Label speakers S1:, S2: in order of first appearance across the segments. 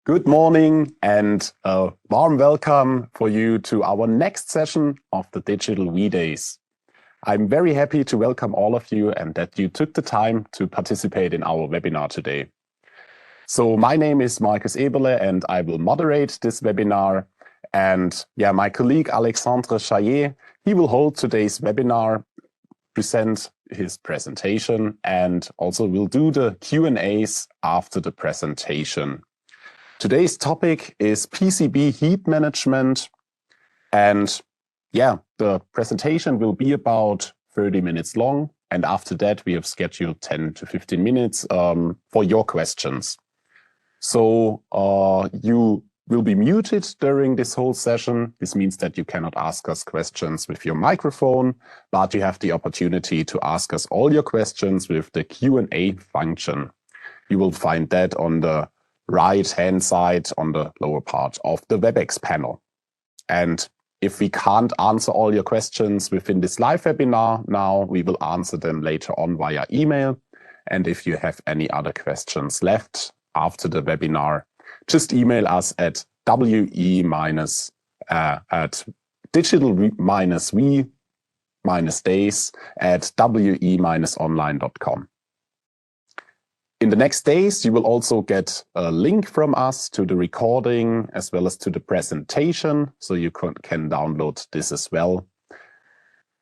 S1: Good morning and a warm welcome for you to our next session of the Digital V-Days. I'm very happy to welcome all of you and that you took the time to participate in our webinar today. So my name is Markus Eberle and I will moderate this webinar. And my colleague Alexandre Chaillet, he will hold today's webinar, present his presentation, and also will do the Q&As after the presentation. Today's topic is PCB heat management, and the presentation will be about 30 minutes long, and after that we have scheduled 10 to 15 minutes for your questions. So you will be muted during this whole session. This means that you cannot ask us questions with your microphone, but you have the opportunity to ask us all your questions with the Q&A function. You will find that on the right-hand side on the lower part of the WebEx panel. And if we can't answer all your questions within this live webinar now, we will answer them later on via email. And if you have any other questions left after the webinar, just email us at digital-v-days@we-online.com. In the next days, you will also get a link from us to the recording as well as to the presentation, so you can download this as well.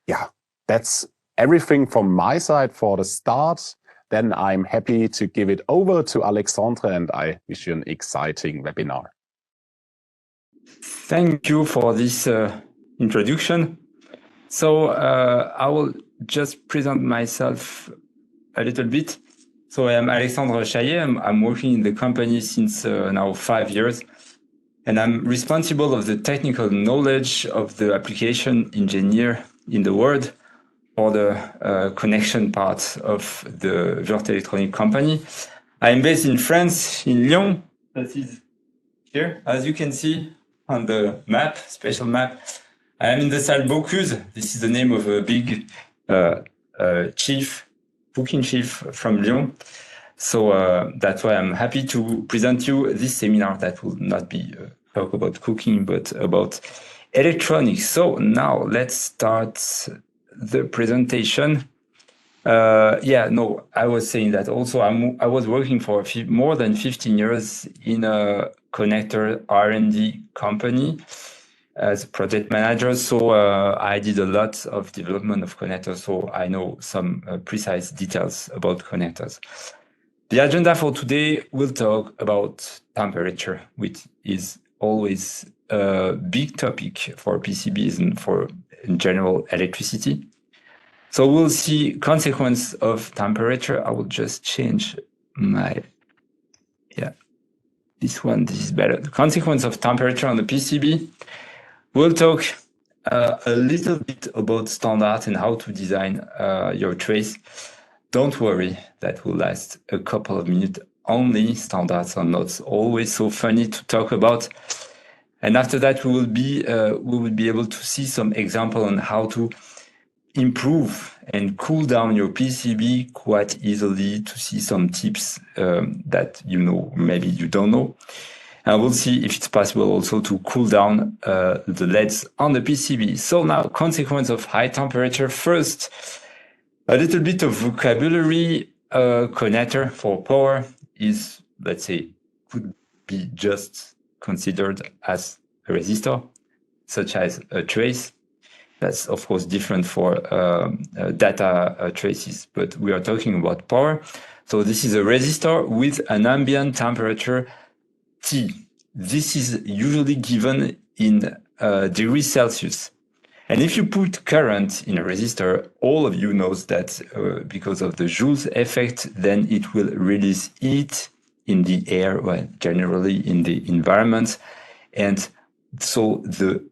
S1: Yeah, that's everything from my side for the start. Then I'm happy to give it over to Alexandre and I wish you an exciting webinar.
S2: Thank you for this introduction. So I will just present myself a little bit. So I am Alexandre Chaillet. I'm working in the company since now 5 years, and I'm responsible of the technical knowledge of the application engineer in the world for the connection part of the Würth Elektronik company. I'm based in France, in Lyon. That is here, as you can see on the map, special map. I am in the salle Bocuse. This is the name of a big cooking chief from Lyon. So that's why I'm happy to present you this seminar that will not be talk about cooking, but about electronics. So now let's start the presentation. I was saying that also I was working for more than 15 years in a connector R&D company as a project manager. So I did a lot of development of connectors, so I know some precise details about connectors. The agenda for today will talk about temperature, which is always a big topic for PCBs and for, in general, electricity. So we'll see consequence of temperature. I will just change my, this is better. The consequence of temperature on the PCB. We'll talk a little bit about standards and how to design your trace. Don't worry, that will last a couple of minutes only. Standards are not always so funny to talk about. And after that, we will be able to see some example on how to improve and cool down your PCB quite easily, to see some tips that maybe you don't know. And we'll see if it's possible also to cool down the LEDs on the PCB. So now, consequence of high temperature. First, a little bit of vocabulary. Connector for power is, let's say, could be just considered as a resistor, such as a trace. That's, of course, different for data traces, but we are talking about power. So this is a resistor with an ambient temperature T. This is usually given in degrees Celsius. And if you put current in a resistor, all of you knows that because of the Joule's effect, then it will release heat in the air, well, generally in the environment. And so the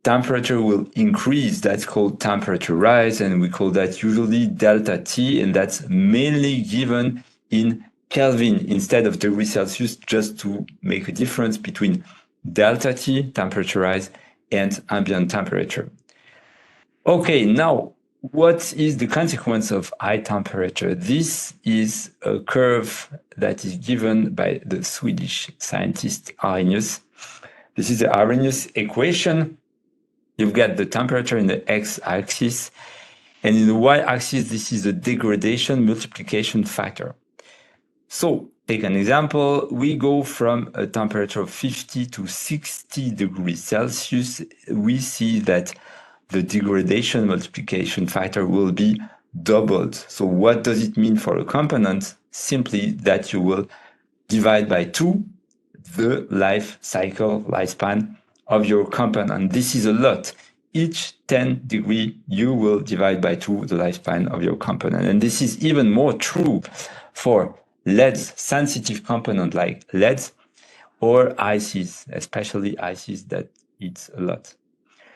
S2: temperature will increase. That's called temperature rise, and we call that usually delta T, and that's mainly given in Kelvin instead of degrees Celsius, just to make a difference between delta T, temperature rise, and ambient temperature. Okay, now what is the consequence of high temperature? This is a curve that is given by the Swedish scientist Arrhenius. This is the Arrhenius equation. You've got the temperature in the x-axis, and in the y-axis, this is the degradation multiplication factor. So take an example. We go from a temperature of 50 to 60 degrees Celsius. We see that the degradation multiplication factor will be doubled. So what does it mean for a component? Simply that you will divide by 2 the lifespan of your component. This is a lot. Each 10 degree, you will divide by 2 the lifespan of your component. And this is even more true for LEDs, sensitive component like LEDs, or ICs, especially ICs that eat a lot.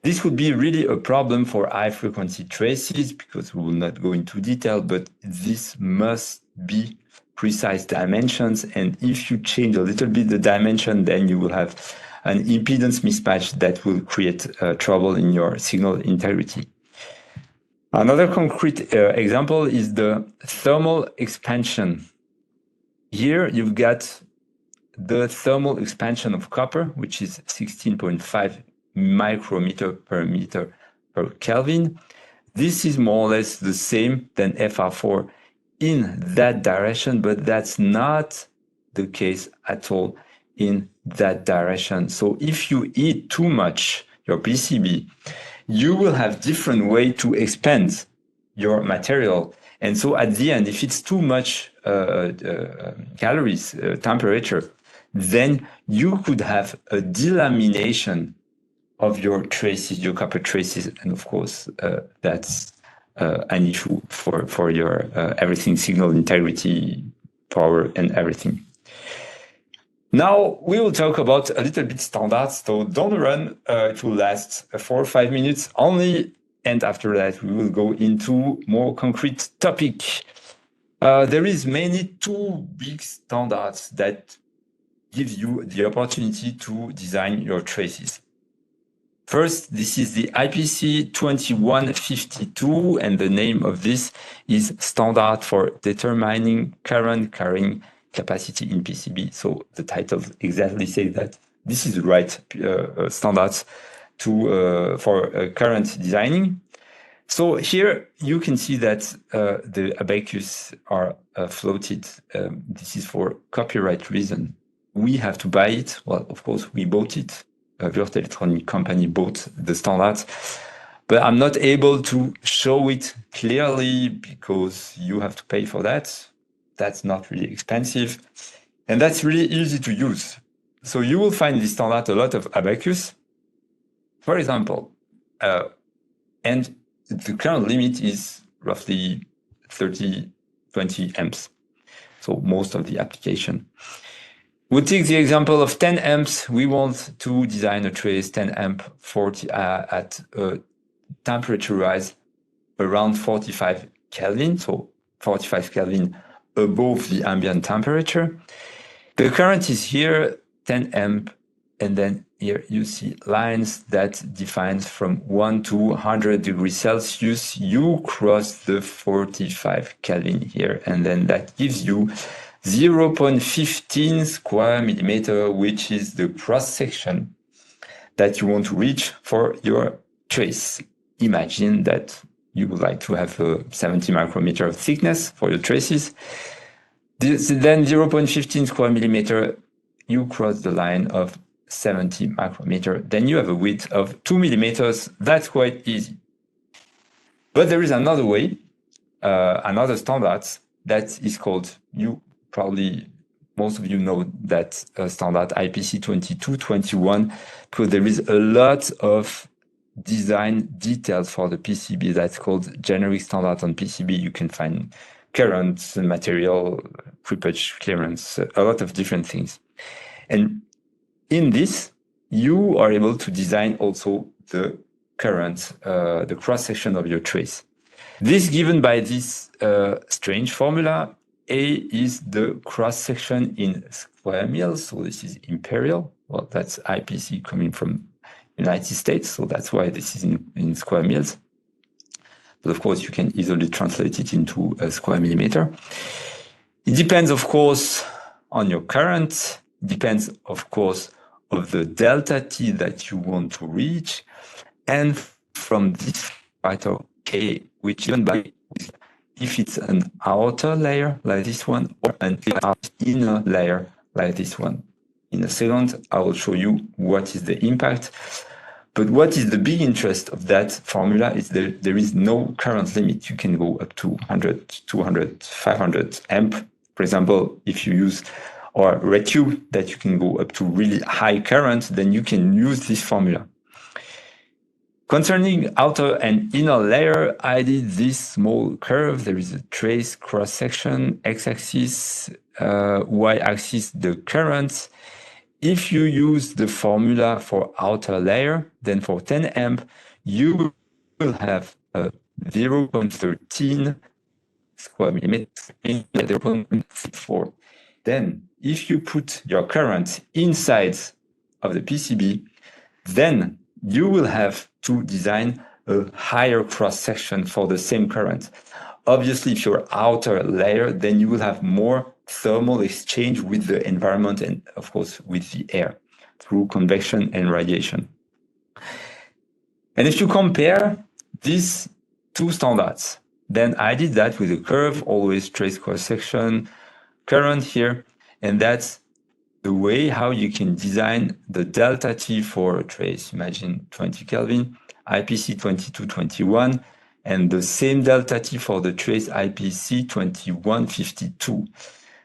S2: This would be really a problem for high frequency traces, because we will not go into detail, but this must be precise dimensions. And if you change a little bit the dimension, then you will have an impedance mismatch that will create trouble in your signal integrity. Another concrete example is the thermal expansion. Here you've got the thermal expansion of copper, which is 16.5 micrometer per meter per Kelvin. This is more or less the same than FR4 in that direction, but that's not the case at all in that direction. So if you eat too much your PCB, you will have different way to expand your material. And so at the end, if it's too much calories, temperature, then you could have a delamination of your traces, your copper traces. And of course, that's an issue for your everything, signal integrity, power, and everything. Now we will talk about a little bit standards. So don't run, it will last 4 or 5 minutes only. And after that, we will go into more concrete topic. There is mainly 2 big standards that give you the opportunity to design your traces. First, this is the IPC 2152, and the name of this is Standard for Determining Current Carrying Capacity in PCB. So the title exactly says that this is the right standards for current designing. So here you can see that the abacus are floated. This is for copyright reason. We have to buy it. Well, of course, we bought it. Würth Elektronik company bought the standards, but I'm not able to show it clearly because you have to pay for that. That's not really expensive, and that's really easy to use. So you will find this standard a lot of abacus, for example, and the current limit is roughly 20 amps. So most of the application. We'll take the example of 10 amps. We want to design a trace 10 amp 40 at a temperature rise around 45 Kelvin, so 45 Kelvin above the ambient temperature. The current is here, 10 amp, and then here you see lines that defines from 1 to 100 degrees Celsius. You cross the 45 Kelvin here, and then that gives you 0.15 square millimeter, which is the cross-section that you want to reach for your trace. Imagine that you would like to have a 70 micrometer of thickness for your traces. Then 0.15 square millimeter, you cross the line of 70 micrometer. Then you have a width of 2 millimeters. That's quite easy. But there is another way, another standard that is called, probably most of you know that standard IPC 2221, because there is a lot of design details for the PCB that's called generic standard on PCB. You can find current, material, pre-patch clearance, a lot of different things. And in this, you are able to design also the current, the cross-section of your trace. This given by this strange formula. A is the cross-section in square mils, so this is imperial. Well, that's IPC coming from United States, so that's why this is in square mils. But of course, you can easily translate it into a square millimeter. It depends, of course, on your current. It depends, of course, of the delta T that you want to reach. And from this factor K, which given by if it's an outer layer like this one or an inner layer like this one. In a second, I will show you what is the impact. But what is the big interest of that formula is that there is no current limit. You can go up to 100, 200, 500 amp. For example, if you use or red tube that you can go up to really high current, then you can use this formula. Concerning outer and inner layer, I did this small curve. There is a trace cross-section, x-axis, y-axis, the current. If you use the formula for outer layer, then for 10 amp, you will have a 0.13 square millimeter, 0.64. Then, if you put your current inside of the PCB, then you will have to design a higher cross-section for the same current. Obviously, if you're outer layer, then you will have more thermal exchange with the environment and, of course, with the air through convection and radiation. And if you compare these two standards, then I did that with a curve, always trace cross-section, current here, and that's the way how you can design the delta T for a trace. Imagine 20 Kelvin, IPC 2221, and the same delta T for the trace IPC 2152.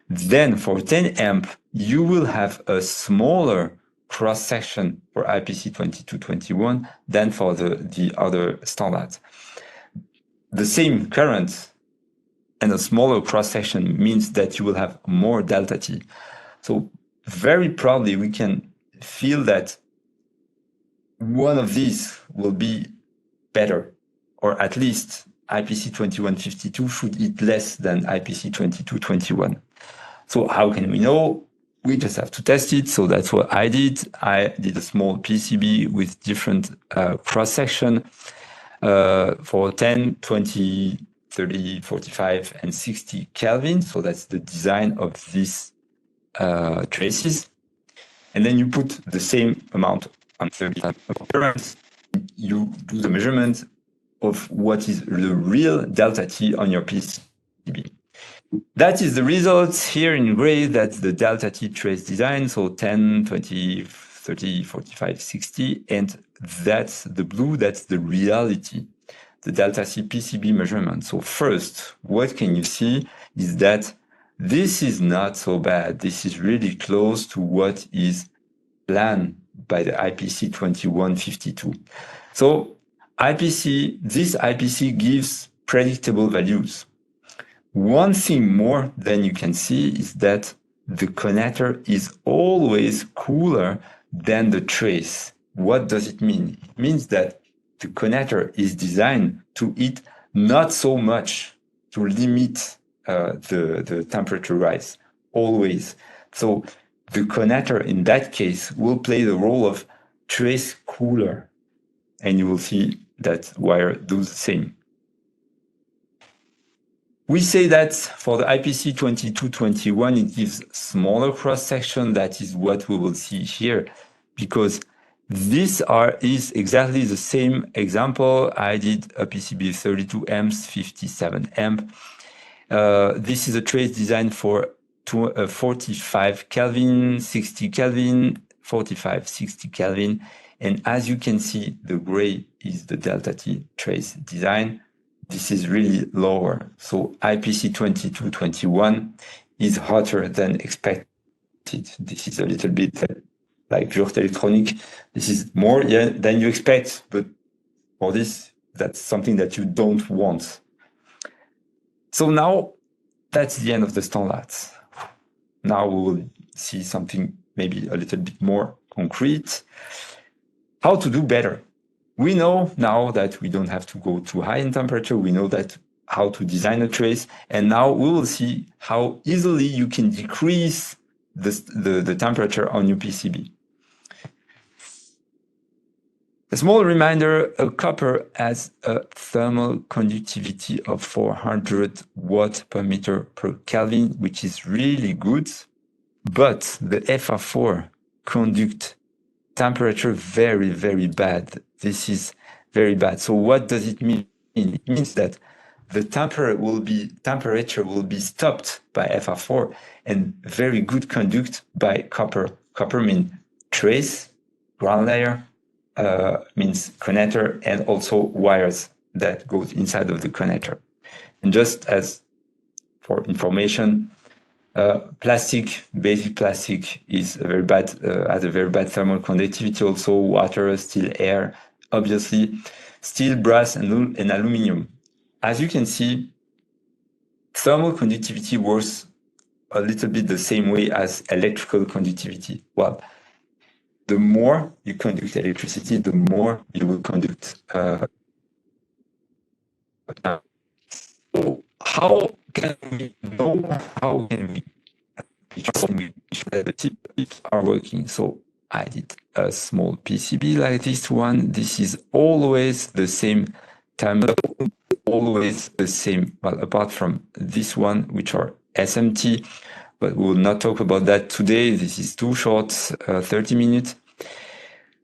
S2: Then for 10 amp, you will have a smaller cross-section for IPC 2221 than for the other standards. The same current and a smaller cross-section means that you will have more delta T. So very probably we can feel that one of these will be better, or at least IPC 2152 should eat less than IPC 2221. So how can we know? We just have to test it. So that's what I did. I did a small PCB with different cross-section for 10, 20, 30, 45, and 60 Kelvin. So that's the design of this traces, and then you put the same amount on 30 currents. You do the measurement of what is the real delta T on your PCB. That is the results here in gray. That's the delta T trace design. So 10, 20, 30, 45, 60, and that's the blue. That's the reality, the delta T PCB measurement. So first, what can you see is that this is not so bad. This is really close to what is planned by the IPC 2152. So this IPC gives predictable values. One thing more than you can see is that the connector is always cooler than the trace. What does it mean? It means that the connector is designed to heat not so much, to limit the temperature rise, always. So the connector in that case will play the role of trace cooler, and you will see that wire does the same. We say that for the IPC 2221, it gives smaller cross-section. That is what we will see here, because this is exactly the same example. I did a PCB 32 amps, 57 amp. This is a trace designed for 45 Kelvin, 60 Kelvin, 45, 60 Kelvin. And as you can see, the gray is the delta T trace design. This is really lower. So IPC 2221 is hotter than expected. This is a little bit like Würth Elektronik. This is more than you expect, but for this, that's something that you don't want. So now that's the end of the standards. Now we will see something maybe a little bit more concrete. How to do better. We know now that we don't have to go too high in temperature. We know that how to design a trace. And now we will see how easily you can decrease the temperature on your PCB. A small reminder, a copper has a thermal conductivity of 400 watts per meter per Kelvin, which is really good. But the FR4 conduct temperature very, very bad. This is very bad. So what does it mean? It means that the temperature will be stopped by FR4 and very good conduct by copper. Copper means trace, ground layer, means connector, and also wires that goes inside of the connector. And just as for information, basic plastic is very bad, has a very bad thermal conductivity. Also, water, steel, air, obviously, steel, brass, and aluminum. As you can see, thermal conductivity works a little bit the same way as electrical conductivity. Well, the more you conduct electricity, the more you will conduct. So how can we know? How can we make sure that the tips are working? So I did a small PCB like this one. This is always the same time, always the same, well, apart from this one, which are SMT, but we will not talk about that today. This is too short, 30 minutes.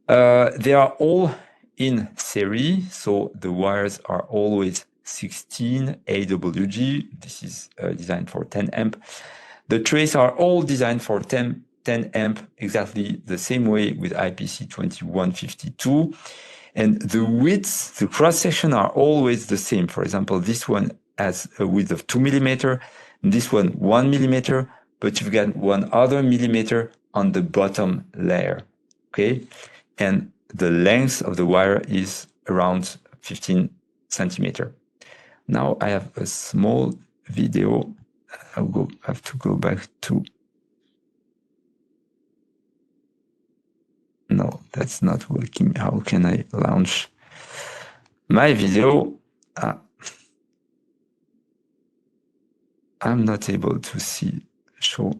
S2: They are all in series, so the wires are always 16 AWG. This is designed for 10 amp. The trays are all designed for 10 amp, exactly the same way with IPC 2152. And the widths, the cross-section are always the same. For example, this one has a width of 2 millimeter, this one 1 millimeter, but you've got one other millimeter on the bottom layer, okay? And the length of the wire is around 15 centimeter. Now I have a small video. Have to go back to. No, that's not working. How can I launch my video? I'm not able to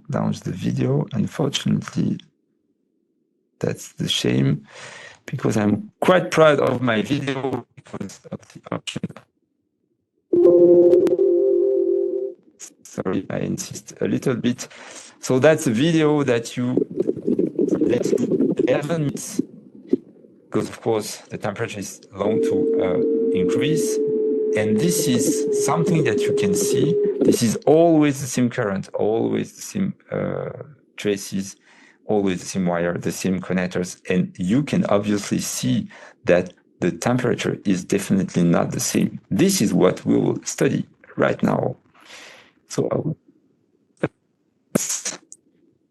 S2: launch the video. Unfortunately, that's the shame, because I'm quite proud of my video because of the option. Sorry, I insist a little bit. So that's a video that you let 11 minutes, because of course the temperature is long to increase. And this is something that you can see. This is always the same current, always the same traces, always the same wire, the same connectors. And you can obviously see that the temperature is definitely not the same. This is what we will study right now. So I will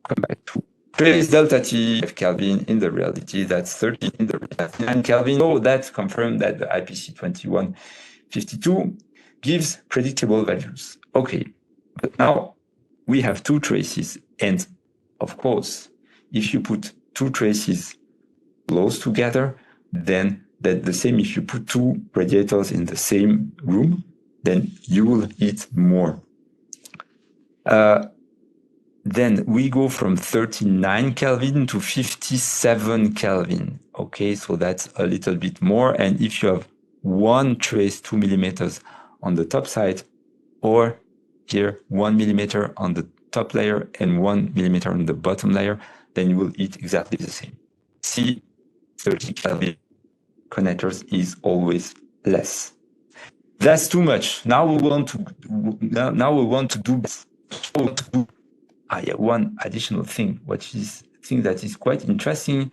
S2: come back to trace delta T of Kelvin. In the reality, that's 13 in the reality. And Kelvin, oh, that's confirmed that the IPC 2152 gives predictable values. Okay, but now we have two traces. And of course, if you put two traces close together, then that's the same. If you put two radiators in the same room, then you will heat more. Then we go from 39 Kelvin to 57 Kelvin. Okay, so that's a little bit more. And if you have one trace 2 millimeters on the top side, or here 1 millimeter on the top layer and 1 millimeter on the bottom layer, then you will heat exactly the same. See, 30 Kelvin connectors is always less. That's too much. Now we want to do one additional thing, which is a thing that is quite interesting.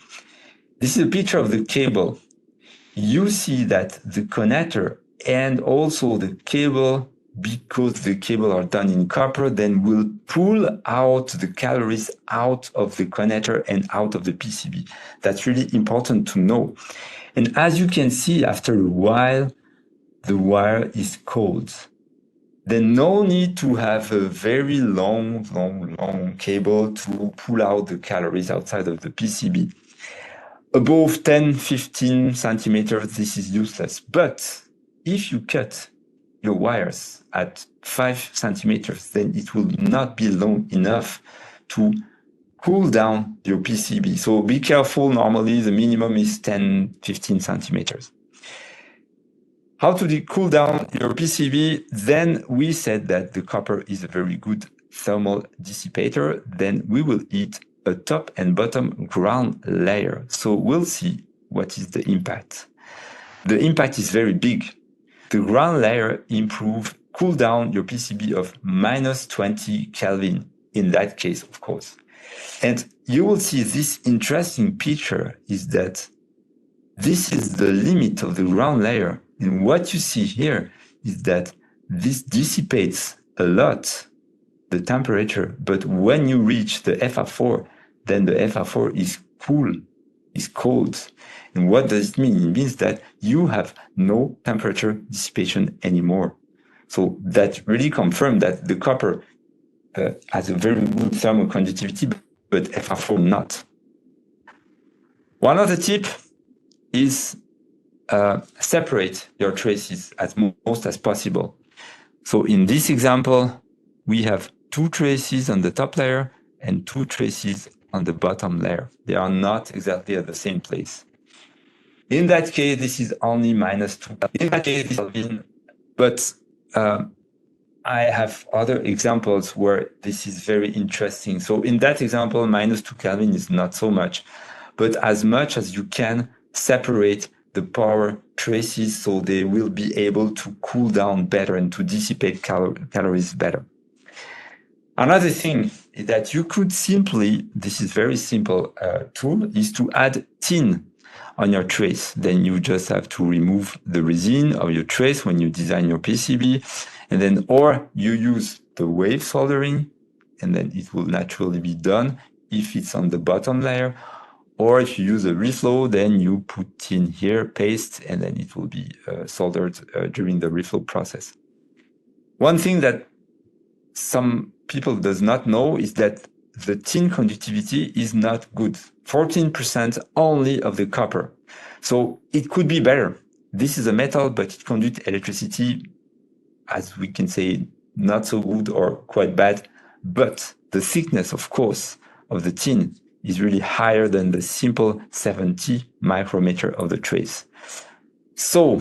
S2: This is a picture of the cable. You see that the connector and also the cable, because the cable are done in copper, then will pull out the calories out of the connector and out of the PCB. That's really important to know. And as you can see, after a while, the wire is cold. Then no need to have a very long cable to pull out the calories outside of the PCB. Above 10, 15 centimeters, this is useless. But if you cut your wires at 5 centimeters, then it will not be long enough to cool down your PCB. So be careful. Normally, the minimum is 10, 15 centimeters. How to cool down your PCB? Then we said that the copper is a very good thermal dissipator. Then we will heat a top and bottom ground layer. So we'll see what is the impact. The impact is very big. The ground layer cool down your PCB of minus 20 Kelvin in that case, of course. And you will see this interesting picture is that this is the limit of the ground layer. And what you see here is that this dissipates a lot the temperature, but when you reach the FR4, then the FR4 is cold. And what does it mean? It means that you have no temperature dissipation anymore. So that really confirms that the copper has a very good thermal conductivity, but FR4 not. One other tip is separate your traces as most as possible. So in this example, we have 2 traces on the top layer and 2 traces on the bottom layer. They are not exactly at the same place. In that case, this is only minus 2. In that case, but I have other examples where this is very interesting. So in that example, minus 2 Kelvin is not so much, but as much as you can separate the power traces so they will be able to cool down better and to dissipate calories better. Another thing is that you could simply, this is very simple tool, is to add tin on your trace. Then you just have to remove the resin of your trace when you design your PCB. And then, or you use the wave soldering, and then it will naturally be done if it's on the bottom layer. Or if you use a reflow, then you put tin here, paste, and then it will be soldered during the reflow process. One thing that some people does not know is that the tin conductivity is not good. 14% only of the copper. So it could be better. This is a metal, but it conducts electricity, as we can say, not so good or quite bad. But the thickness, of course, of the tin is really higher than the simple 70 micrometer of the trace. So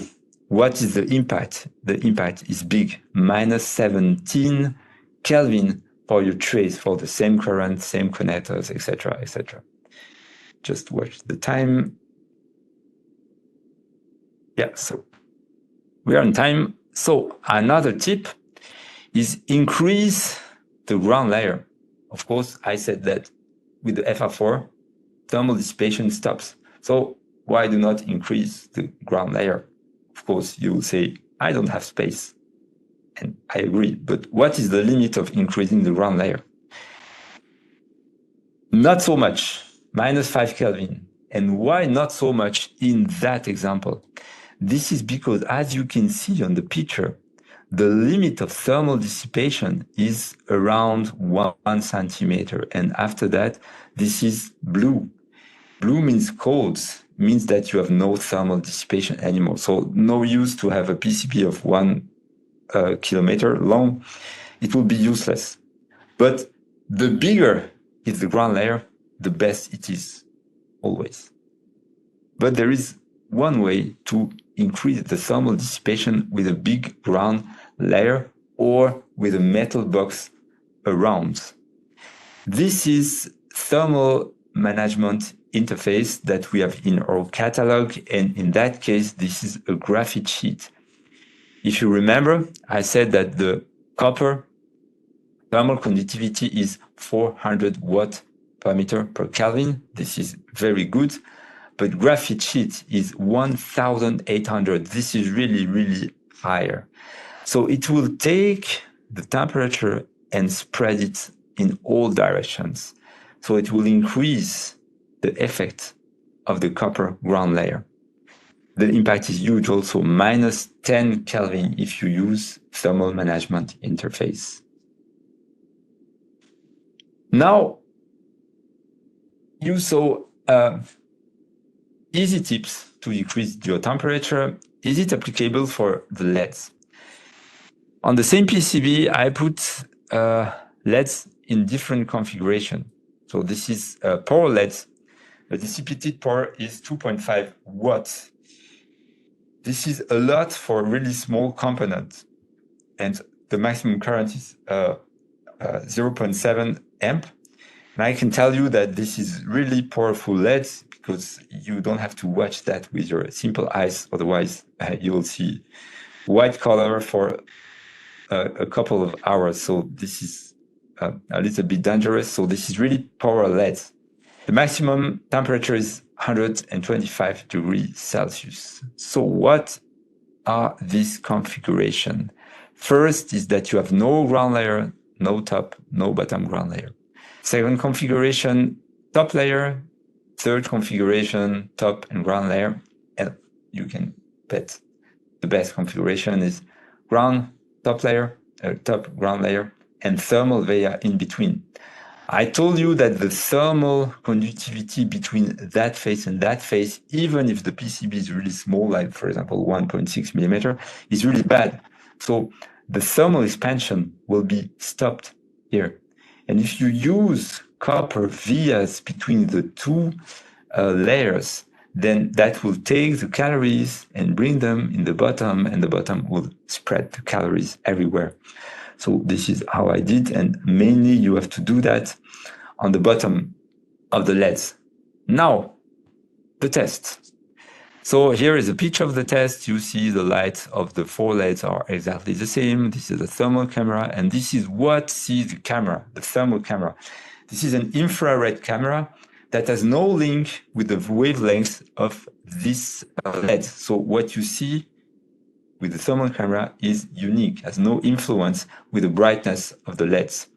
S2: what is the impact? The impact is big, minus 17 Kelvin for your trace for the same current, same connectors, etc., etc. Just watch the time. Yeah, so we are on time. So another tip is increase the ground layer. Of course, I said that with the FR4, thermal dissipation stops. So why do not increase the ground layer? Of course, you will say, I don't have space. And I agree, but what is the limit of increasing the ground layer? Not so much, minus 5 Kelvin. And why not so much in that example? This is because, as you can see on the picture, the limit of thermal dissipation is around 1 centimeter. And after that, this is blue. Blue means cold, means that you have no thermal dissipation anymore. So no use to have a PCB of 1 kilometer long. It will be useless. But the bigger is the ground layer, the best it is, always. But there is one way to increase the thermal dissipation with a big ground layer or with a metal box around. This is thermal management interface that we have in our catalog, and in that case, this is a graphite sheet. If you remember, I said that the copper thermal conductivity is 400 watt per meter per Kelvin. This is very good. But graphite sheet is 1,800. This is really, really higher. So it will take the temperature and spread it in all directions. So it will increase the effect of the copper ground layer. The impact is huge also, minus 10 Kelvin if you use thermal management interface. Now, you saw easy tips to increase your temperature. Is it applicable for the LEDs? On the same PCB, I put LEDs in different configuration. So this is power LEDs. The dissipated power is 2.5 watts. This is a lot for a really small component. And the maximum current is 0.7 amp. And I can tell you that this is really powerful LEDs because you don't have to watch that with your simple eyes. Otherwise, you will see white color for a couple of hours. So this is a little bit dangerous. So this is really power LEDs. The maximum temperature is 125 degrees Celsius. So what are these configurations? First is that you have no ground layer, no top, no bottom ground layer. Second configuration, top layer. Third configuration, top and ground layer. And you can bet the best configuration is ground, top layer, top, ground layer, and thermal via in between. I told you that the thermal conductivity between that face and that face, even if the PCB is really small, like for example 1.6 millimeter, is really bad. So the thermal expansion will be stopped here. And if you use copper vias between the two layers, then that will take the calories and bring them in the bottom, and the bottom will spread the calories everywhere. So this is how I did, and mainly you have to do that on the bottom of the LEDs. Now, the test. So here is a picture of the test. You see the lights of the 4 LEDs are exactly the same. This is a thermal camera, and this is what sees the camera, the thermal camera. This is an infrared camera that has no link with the wavelength of this LED. So what you see with the thermal camera is unique, has no influence with the brightness of the LEDs.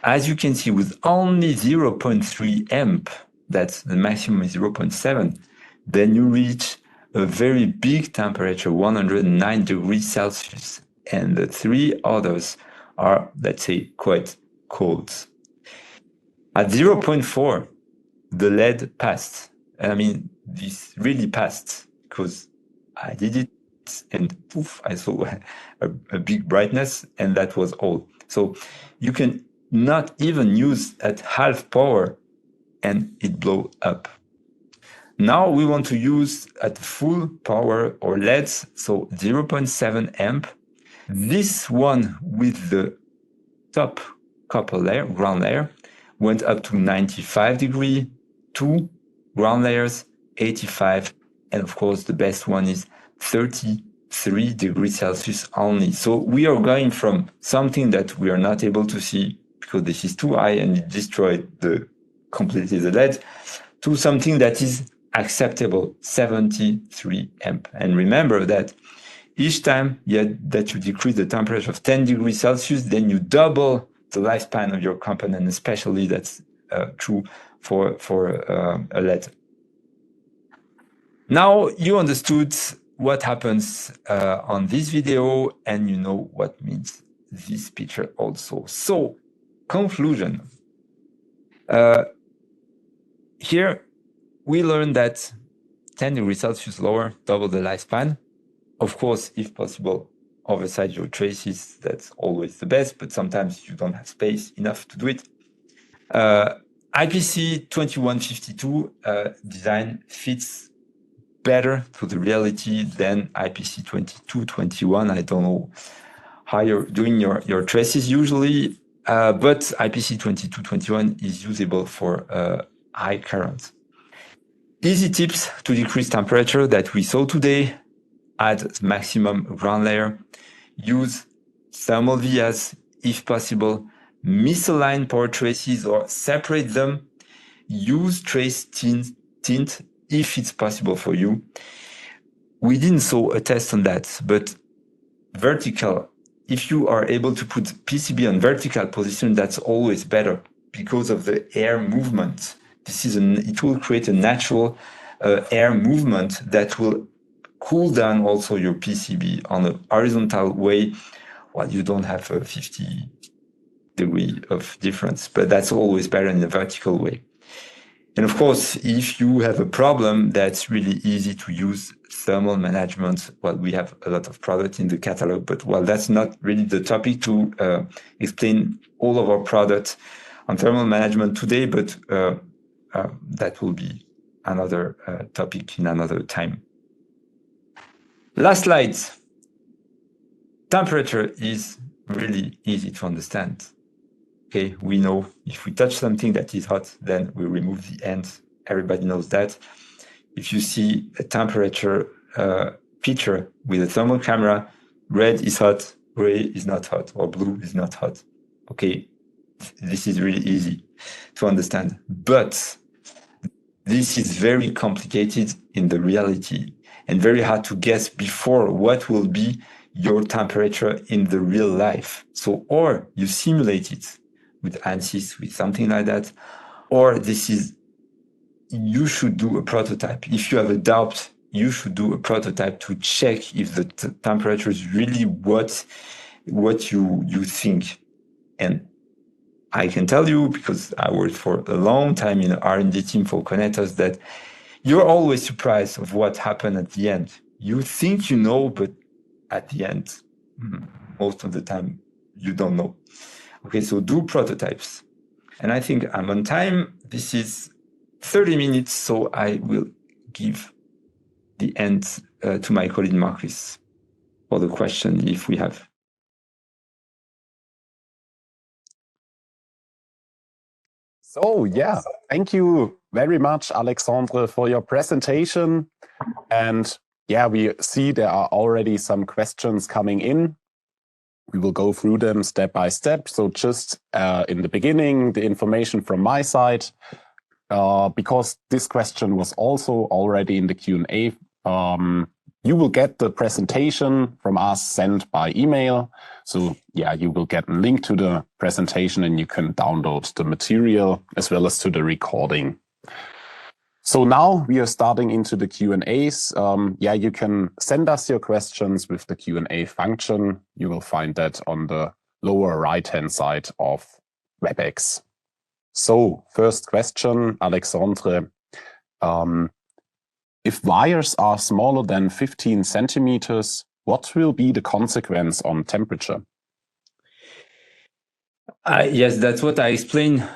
S2: As you can see, with only 0.3 amp, that's the maximum is 0.7, then you reach a very big temperature, 109 degrees Celsius. And the 3 others are, let's say, quite cold. At 0.4, the LED passed. I mean, this really passed because I did it and poof, I saw a big brightness, and that was all. So you can not even use at half power and it blow up. Now we want to use at full power or LEDs, so 0.7 amp. This one with the top copper layer, ground layer, went up to 95 degrees, 2 ground layers, 85, and of course the best one is 33 degrees Celsius only. So we are going from something that we are not able to see because this is too high and it destroyed completely the LED, to something that is acceptable, 73 amp. And remember that each time that you decrease the temperature of 10 degrees Celsius, then you double the lifespan of your component, especially that's true for a LED. Now you understood what happens on this video, and you know what means this picture also. So, conclusion. Here we learned that 10 degrees Celsius lower, double the lifespan. Of course, if possible, oversize your traces, that's always the best, but sometimes you don't have space enough to do it. IPC 2152 design fits better to the reality than IPC 2221. I don't know how you're doing your traces usually, but IPC 2221 is usable for high current. Easy tips to decrease temperature that we saw today: add maximum ground layer, use thermal vias if possible, misalign power traces or separate them, use trace tint if it's possible for you. We didn't saw a test on that, but vertical, if you are able to put PCB on vertical position, that's always better because of the air movement. It will create a natural air movement that will cool down also your PCB on a horizontal way. Well, you don't have a 50 degree of difference, but that's always better in a vertical way. And of course, if you have a problem, that's really easy to use thermal management. Well, we have a lot of products in the catalog, but well, that's not really the topic to explain all of our products. on thermal management today, but that will be another topic in another time. Last slide. Temperature is really easy to understand. Okay, we know if we touch something that is hot, then we remove the end. Everybody knows that. If you see a temperature picture with a thermal camera, red is hot, gray is not hot, or blue is not hot. Okay, this is really easy to understand. But this is very complicated in the reality and very hard to guess before what will be your temperature in the real life. So, or you simulate it with ANSYS, with something like that, or you should do a prototype. If you have a doubt, you should do a prototype to check if the temperature is really what you think. And I can tell you, because I worked for a long time in the R&D team for connectors, that you're always surprised of what happened at the end. You think you know, but at the end, most of the time, you don't know. Okay, so do prototypes. And I think I'm on time. This is 30 minutes, so I will give the end to my colleague Marcus for the question if we have.
S1: So yeah, thank you very much, Alexandre, for your presentation. And yeah, we see there are already some questions coming in. We will go through them step by step. So just in the beginning, the information from my side, because this question was also already in the Q&A, you will get the presentation from us sent by email. So yeah, you will get a link to the presentation and you can download the material as well as to the recording. So now we are starting into the Q&As. Yeah, you can send us your questions with the Q&A function. You will find that on the lower right-hand side of WebEx. So first question, Alexandre. If wires are smaller than 15 centimeters, what will be the consequence on temperature?
S2: Yes, that's what I explained.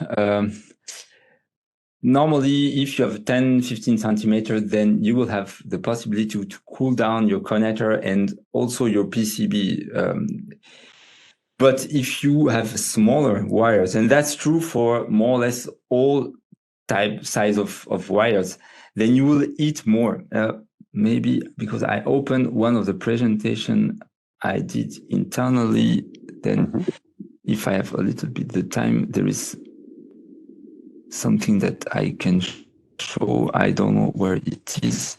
S2: Normally, if you have 10, 15 centimeters, then you will have the possibility to cool down your connector and also your PCB. But if you have smaller wires, and that's true for more or less all size of wires, then you will eat more. Maybe because I opened one of the presentation I did internally, then if I have a little bit the time, there is something that I can show. I don't know where it is.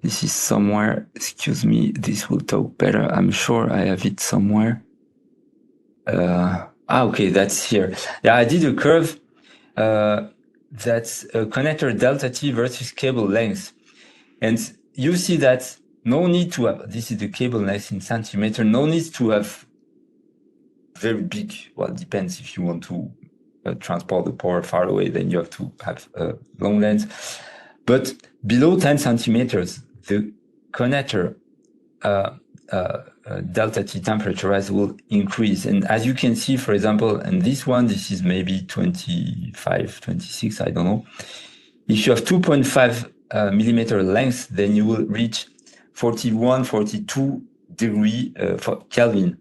S2: This is somewhere. Excuse me. This will talk better. I'm sure I have it somewhere. Okay, that's here. Yeah, I did a curve. That's a connector delta T versus cable length. And you see that no need to have, this is the cable length in centimeter, no need to have very big, well, it depends if you want to transport the power far away, then you have to have a long length. But below 10 centimeters, the connector delta T temperature rise will increase. And as you can see, for example, in this one, this is maybe 25, 26, I don't know. If you have 2.5 millimeter length, then you will reach 41, 42 degree for Kelvin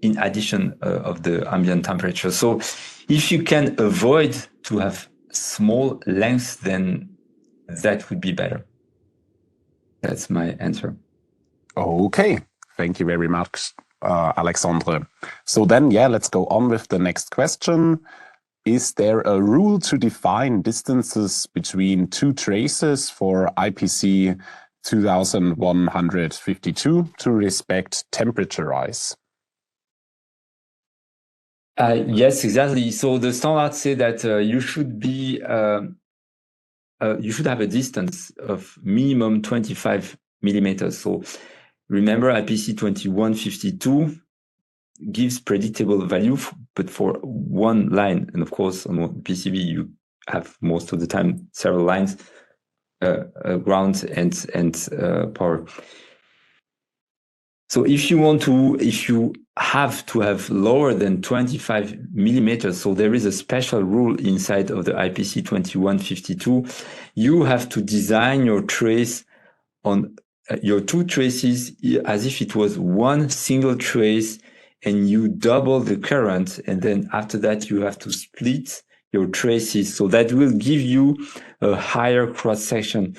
S2: in addition of the ambient temperature. So if you can avoid to have small lengths, then that would be better. That's my answer.
S1: Okay, thank you very much, Alexandre. So then, yeah, let's go on with the next question. Is there a rule to define distances between two traces for IPC 2152 to respect temperature rise?
S2: Yes, exactly. So the standards say that you should have a distance of minimum 25 millimeters. So remember, IPC 2152 gives predictable value, but for one line. And of course, on PCB, you have most of the time several lines, ground and power. So if you have to have lower than 25 millimeters, so there is a special rule inside of the IPC 2152, you have to design your trace on your two traces as if it was one single trace, and you double the current, and then after that you have to split your traces, so that will give you a higher cross section.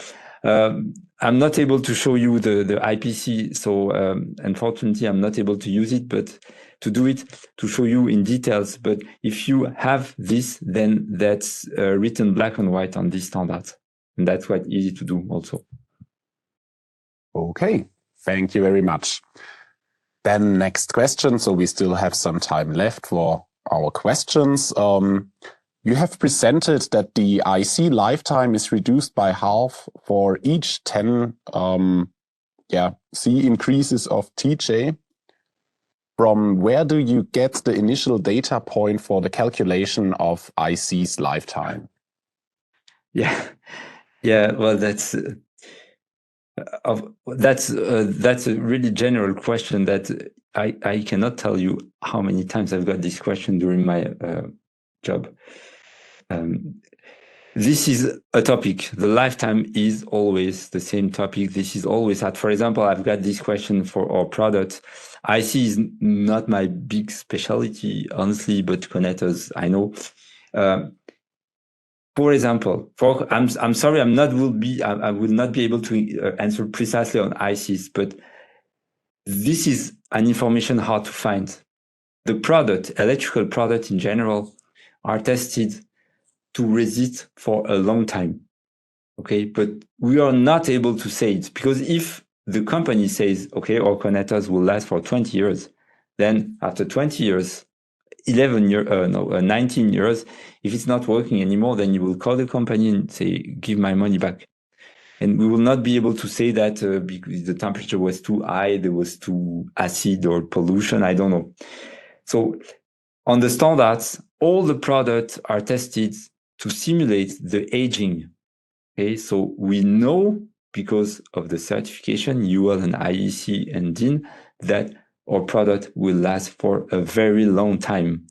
S2: I'm not able to show you the IPC, so unfortunately I'm not able to use it, but to do it, to show you in details. But if you have this, then that's written black and white on this standard, and that's quite easy to do also.
S1: Okay, thank you very much. Then next question, so we still have some time left for our questions. You have presented that the IC lifetime is reduced by half for each 10 C increases of TJ. From where do you get the initial data point for the calculation of IC's lifetime?
S2: Yeah, well, that's a really general question that I cannot tell you how many times I've got this question during my job. This is a topic. The lifetime is always the same topic. This is always at, for example, I've got this question for our product. IC is not my big specialty, honestly, but connectors, I know. For example, I'm sorry, I will not be able to answer precisely on ICs, but this is an information hard to find. The product, electrical product in general, are tested to resist for a long time. Okay, but we are not able to say it, because if the company says, okay, our connectors will last for 20 years, then after 20 years, 19 years, if it's not working anymore, then you will call the company and say, give my money back. And we will not be able to say that because the temperature was too high, there was too acid or pollution, I don't know. So on the standards, all the products are tested to simulate the aging. Okay, so we know, because of the certification, UL and IEC and DIN, that our product will last for a very long time.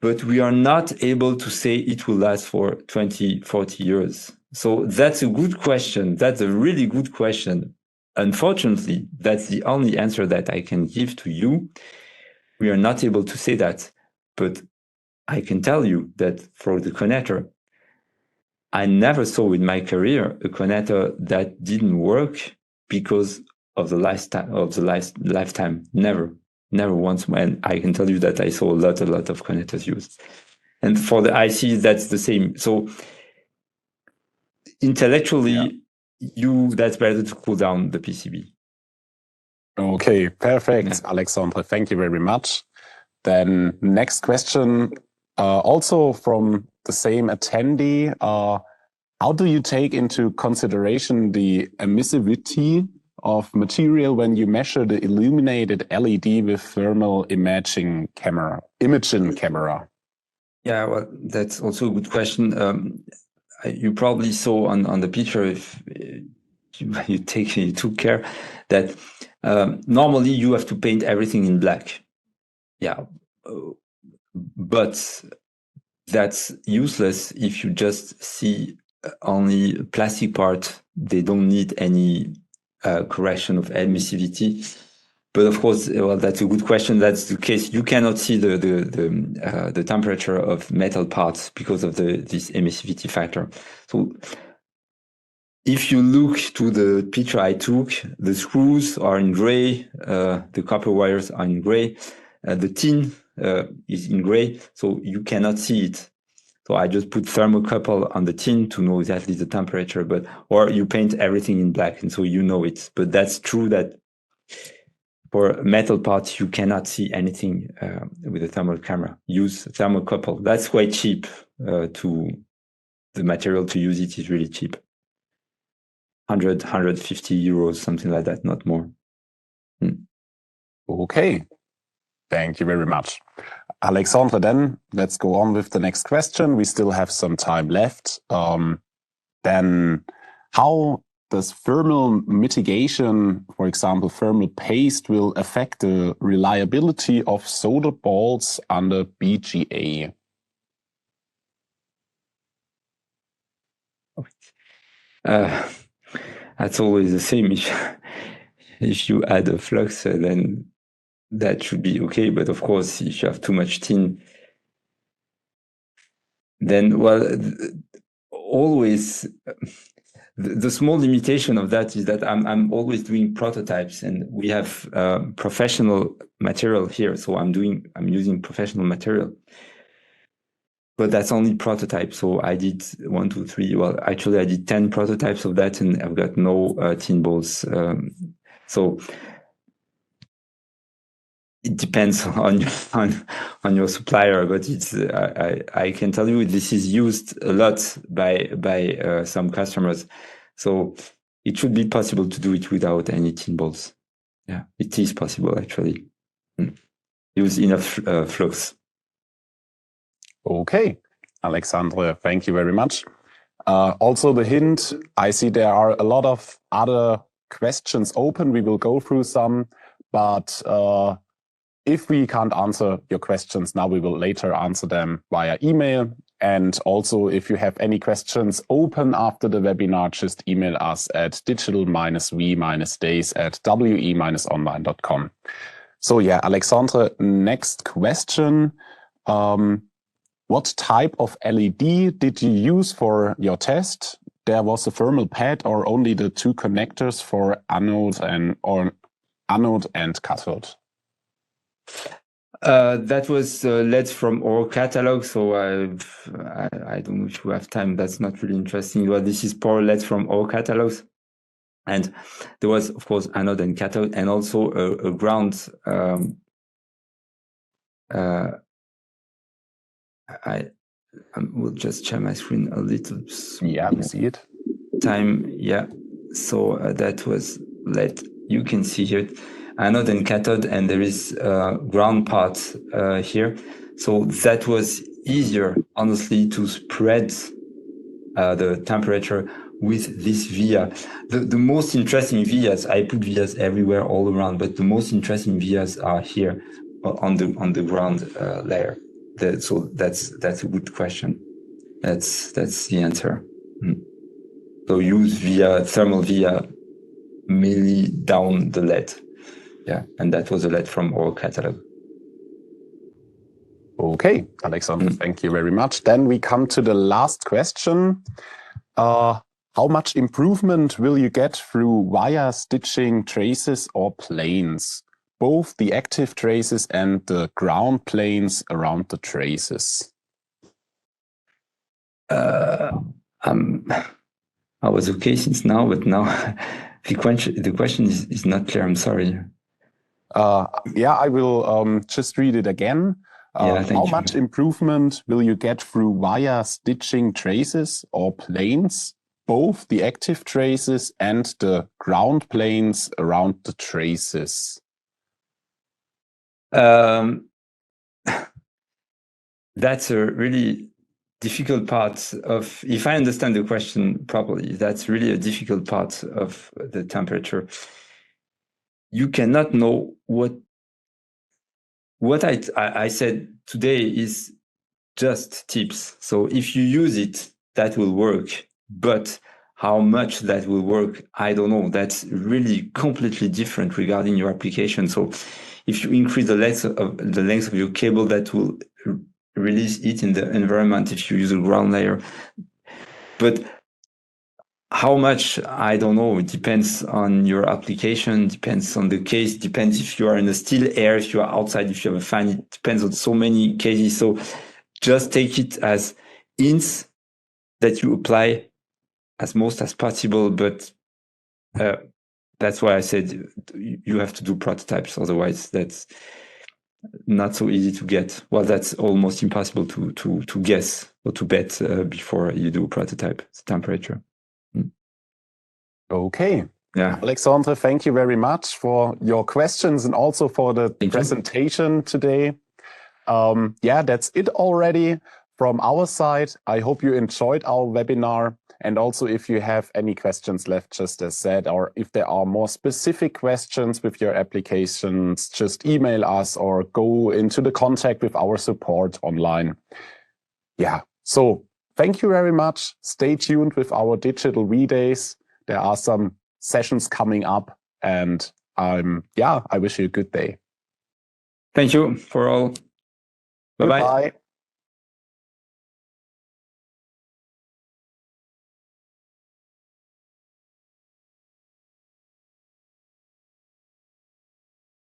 S2: But we are not able to say it will last for 20, 40 years. So that's a good question. That's a really good question. Unfortunately, that's the only answer that I can give to you. We are not able to say that. But I can tell you that for the connector, I never saw in my career a connector that didn't work because of the lifetime. Never once. And I can tell you that I saw a lot of connectors used. And for the IC, that's the same. So intellectually, that's better to cool down the PCB.
S1: Okay, perfect, Alexandre. Thank you very much. Then next question, also from the same attendee. How do you take into consideration the emissivity of material when you measure the illuminated LED with thermal imaging camera?
S2: Yeah, well, that's also a good question. You probably saw on the picture, if you took care, that normally you have to paint everything in black. Yeah, but that's useless if you just see only plastic part. They don't need any correction of emissivity. But of course, well, that's a good question. That's the case. You cannot see the temperature of metal parts because of this emissivity factor. So if you look to the picture I took, the screws are in gray, the copper wires are in gray, the tin is in gray, so you cannot see it. So I just put thermocouple on the tin to know exactly the temperature, or you paint everything in black, and so you know it. But that's true that for metal parts, you cannot see anything with a thermal camera. Use thermocouple. That's quite cheap. The material to use it is really cheap. 100, 150 euros, something like that, not more.
S1: Okay, thank you very much. Alexandre, then let's go on with the next question. We still have some time left. Then how does thermal mitigation, for example, thermal paste, will affect the reliability of solder balls under BGA?
S2: That's always the same. If you add a flux, then that should be okay. But of course, if you have too much tin, then, well, always the small limitation of that is that I'm always doing prototypes, and we have professional material here. So I'm using professional material. But that's only prototype. So I did 1, 2, 3. Well, actually, I did 10 prototypes of that, and I've got no tin balls. So it depends on your supplier. But it's I can tell you this is used a lot by some customers. So it should be possible to do it without any tin balls. Yeah, it is possible actually. Use enough flux.
S1: Okay, Alexandre, thank you very much. Also the hint, I see there are a lot of other questions open. We will go through some, but if we can't answer your questions now, we will later answer them via email. And also, if you have any questions open after the webinar, just email us at digital-v-days@we-online.com. So yeah, Alexandre, next question. What type of LED did you use for your test? There was a thermal pad or only the 2 connectors for anode and cathode?
S2: That was LEDs from our catalog. So I don't know if you have time. That's not really interesting. But this is power LEDs from our catalogs. And there was, of course, anode and cathode, and also a ground. I will just share my screen a little.
S1: Yeah, we see it.
S2: Time, yeah. So that was LED. You can see here anode and cathode, and there is ground part here. So that was easier, honestly, to spread the temperature with this via. The most interesting vias, I put vias everywhere all around, but the most interesting vias are here on the ground layer. So that's a good question. That's the answer. So use thermal via mainly down the LED. Yeah, and that was a LED from our catalog.
S1: Okay, Alexandre, thank you very much. Then we come to the last question. How much improvement will you get through via stitching traces or planes? Both the active traces and the ground planes around the traces.
S2: I was okay since now, but now the question is not clear. I'm sorry.
S1: Yeah, I will just read it again. How much improvement will you get through via stitching traces or planes, both the active traces and the ground planes around the traces?
S2: That's a really difficult part of, if I understand the question properly, that's really a difficult part of the temperature. You cannot know what I said today is just tips. So if you use it, that will work. But how much that will work, I don't know. That's really completely different regarding your application. So if you increase the length of your cable, that will release heat in the environment if you use a ground layer. But how much, I don't know. It depends on your application, depends on the case, depends if you are in a still air, if you are outside, if you have a fan. It depends on so many cases. So just take it as hints that you apply as most as possible. But that's why I said you have to do prototypes. Otherwise, that's not so easy to get. Well, that's almost impossible to guess or to bet before you do a prototype temperature.
S1: Okay.
S2: Yeah.
S1: Alexandre, thank you very much for your questions and also for the presentation today. Yeah, that's it already from our side. I hope you enjoyed our webinar. And also, if you have any questions left, just as said, or if there are more specific questions with your applications, just email us or go into the contact with our support online. Yeah, so thank you very much. Stay tuned with our Digital We Days. There are some sessions coming up, and I wish you a good day.
S2: Thank you for all. Bye-bye.
S1: Goodbye.